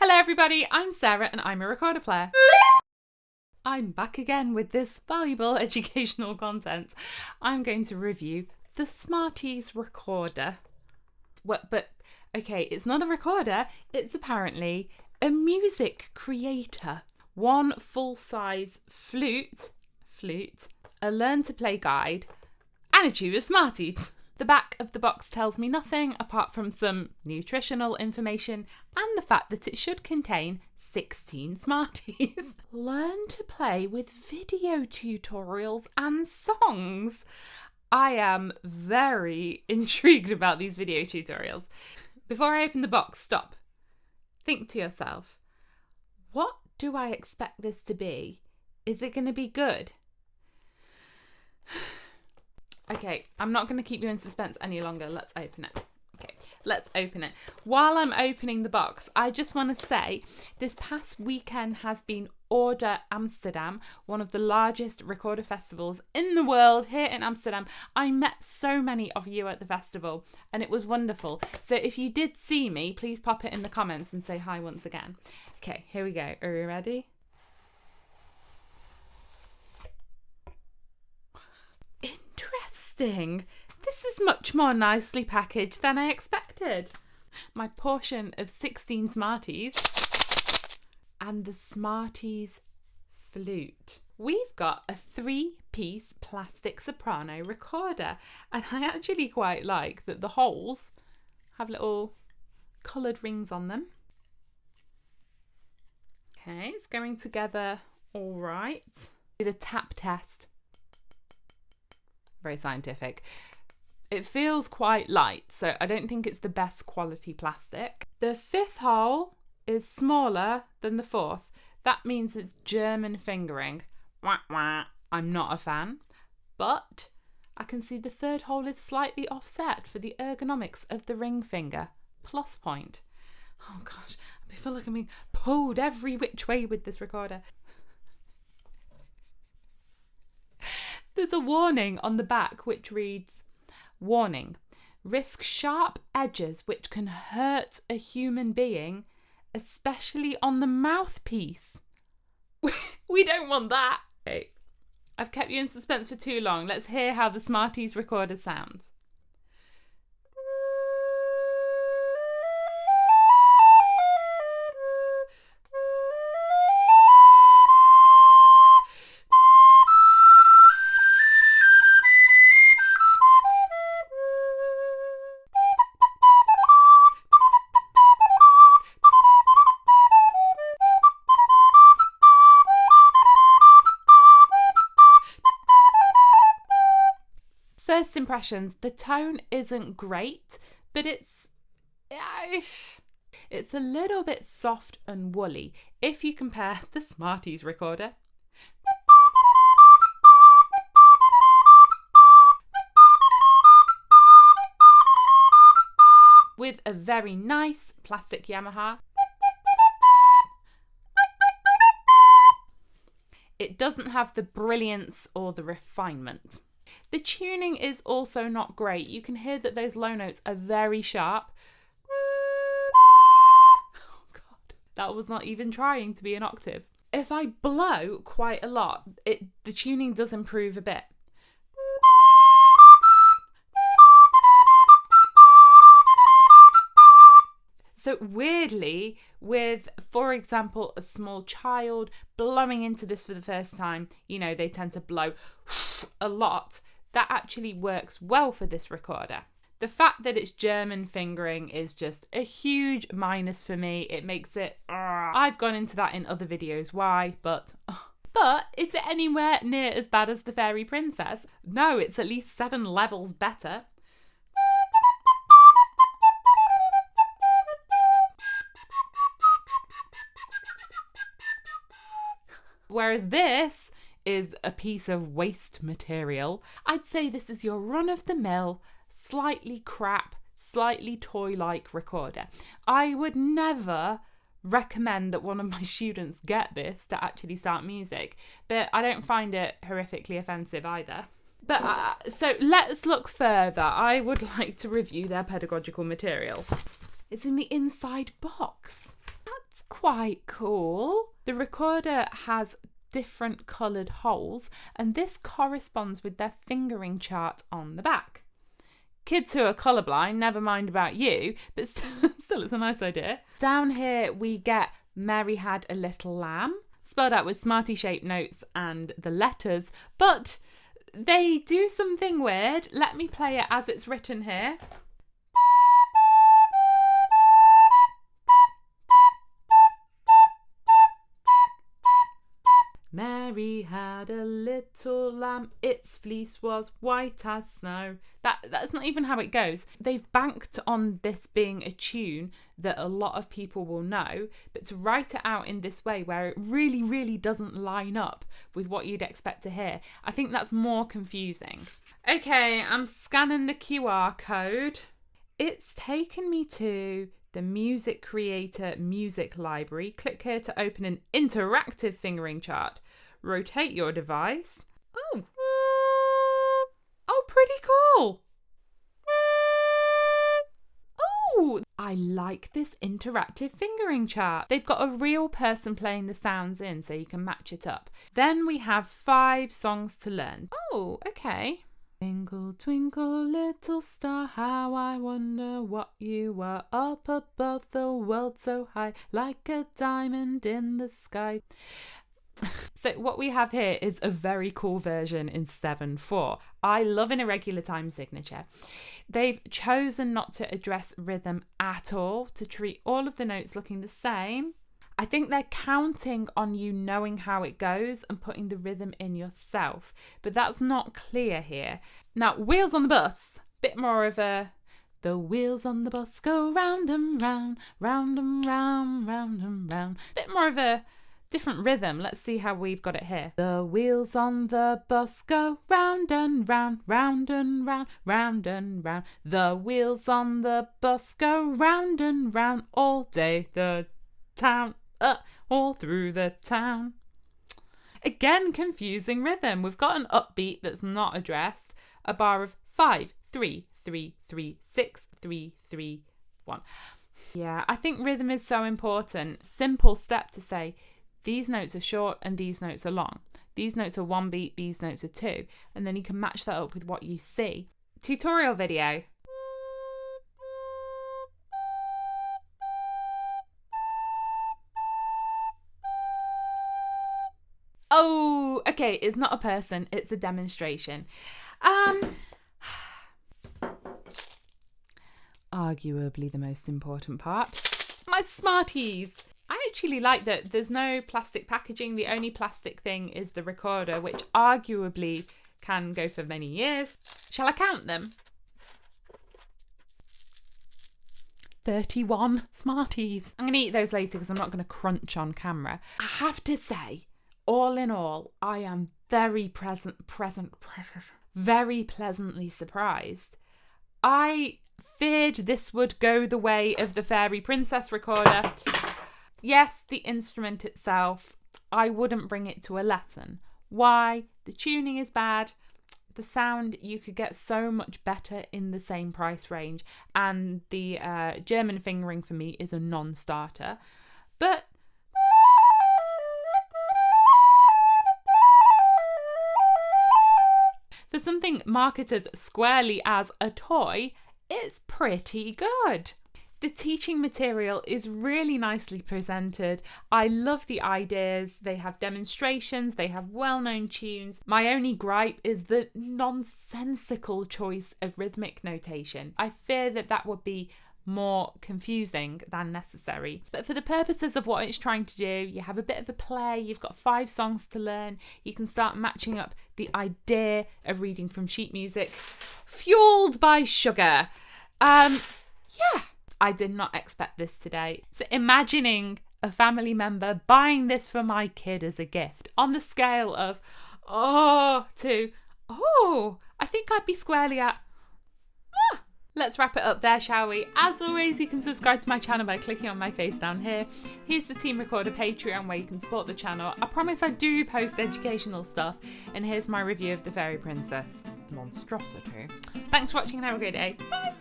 Hello everybody, I'm Sarah and I'm a recorder player. I'm back again with this valuable educational content. I'm going to review the SMARTIES Recorder. Okay, it's not a recorder, it's apparently a music creator. One full-size flute, a learn to play guide, and a tube of Smarties. The back of the box tells me nothing apart from some nutritional information and the fact that it should contain 16 Smarties. Learn to play with video tutorials and songs. I am very intrigued about these video tutorials. Before I open the box, stop. Think to yourself, what do I expect this to be? Is it going to be good? Okay, I'm not going to keep you in suspense any longer. Let's open it. Okay, let's open it. While I'm opening the box, I just want to say this past weekend has been Order Amsterdam, one of the largest recorder festivals in the world here in Amsterdam. I met so many of you at the festival and it was wonderful. So if you did see me, please pop it in the comments and say hi once again. Okay, here we go. Are you ready? Interesting. This is much more nicely packaged than I expected. My portion of 16 Smarties and the Smarties flute. We've got a 3-piece plastic soprano recorder, and I actually quite like that the holes have little coloured rings on them. Okay, it's going together all right. The tap test. Very scientific. It feels quite light, so I don't think it's the best quality plastic. The 5th hole is smaller than the 4th. That means it's German fingering. Wah, wah. I'm not a fan, but I can see the 3rd hole is slightly offset for the ergonomics of the ring finger. Plus point. Oh gosh, I feel like I'm being pulled every which way with this recorder. There's a warning on the back which reads, warning, risk sharp edges which can hurt a human being, especially on the mouthpiece. We don't want that. Okay. I've kept you in suspense for too long. Let's hear how the SMARTIES Recorder sounds. First impressions, the tone isn't great, but it's a little bit soft and woolly if you compare the SMARTIES Recorder with a very nice plastic Yamaha. It doesn't have the brilliance or the refinement. The tuning is also not great. You can hear that those low notes are very sharp. Oh God, that was not even trying to be an octave. If I blow quite a lot, the tuning does improve a bit. So weirdly, with, for example, a small child blowing into this for the first time, you know, they tend to blow a lot. That actually works well for this recorder. The fact that it's German fingering is just a huge minus for me. It makes it... I've gone into that in other videos. Why? But is it anywhere near as bad as the Fairy Princess? No, it's at least 7 levels better. Whereas this is a piece of waste material. I'd say this is your run-of-the-mill, slightly crap, slightly toy-like recorder. I would never recommend that one of my students get this to actually start music, but I don't find it horrifically offensive either. But so let's look further. I would like to review their pedagogical material. It's in the inside box. It's quite cool. The recorder has different coloured holes, and this corresponds with their fingering chart on the back. Kids who are colourblind, never mind about you, but still it's a nice idea. Down here we get Mary Had a Little Lamb, spelled out with Smartie-shaped notes and the letters, but they do something weird. Let me play it as it's written here. Mary had a little lamb, its fleece was white as snow. That's not even how it goes. They've banked on this being a tune that a lot of people will know, but to write it out in this way where it really, really doesn't line up with what you'd expect to hear, I think that's more confusing. Okay, I'm scanning the QR code. It's taken me to the Music Creator Music Library. Click here to open an interactive fingering chart. Rotate your device. Oh, pretty cool. Oh, I like this interactive fingering chart. They've got a real person playing the sounds in so you can match it up. Then we have 5 songs to learn. Oh, okay. Twinkle, twinkle, little star, how I wonder what you are, up above the world so high, like a diamond in the sky. So what we have here is a very cool version in 7/4. I love an irregular time signature. They've chosen not to address rhythm at all, to treat all of the notes looking the same. I think they're counting on you knowing how it goes and putting the rhythm in yourself, but that's not clear here. Now, Wheels on the Bus, bit more of a, the wheels on the bus go round and round, round and round, round and round. Bit more of a different rhythm. Let's see how we've got it here. The wheels on the bus go round and round, round and round, round and round. The wheels on the bus go round and round all day, the town. All through the town. Again, confusing rhythm. We've got an upbeat that's not addressed, a bar of 5, 3, 3, 3, 6, 3, 3, 1. Yeah, I think rhythm is so important. Simple step to say, these notes are short and these notes are long. These notes are 1 beat, these notes are 2. And then you can match that up with what you see. Tutorial video. Oh, okay, it's not a person, it's a demonstration. Arguably the most important part, my Smarties. I actually like that there's no plastic packaging. The only plastic thing is the recorder, which arguably can go for many years. Shall I count them? 31 Smarties. I'm going to eat those later because I'm not going to crunch on camera. I have to say, all in all, I am very very pleasantly surprised. I feared this would go the way of the Fairy Princess recorder. Yes, the instrument itself, I wouldn't bring it to a lesson. Why? The tuning is bad. The sound, you could get so much better in the same price range. And the German fingering for me is a non-starter. But for something marketed squarely as a toy, it's pretty good. The teaching material is really nicely presented. I love the ideas. They have demonstrations, they have well-known tunes. My only gripe is the nonsensical choice of rhythmic notation. I fear that that would be more confusing than necessary. But for the purposes of what it's trying to do, you have a bit of a play, you've got 5 songs to learn, you can start matching up the idea of reading from sheet music, fueled by sugar. Yeah, I did not expect this today. So imagining a family member buying this for my kid as a gift on the scale of, to, I think I'd be squarely at, Let's wrap it up there, shall we? As always, you can subscribe to my channel by clicking on my face down here. Here's the Team Recorder Patreon where you can support the channel. I promise I do post educational stuff. And here's my review of the Fairy Princess monstrosity. Thanks for watching and have a great day. Bye!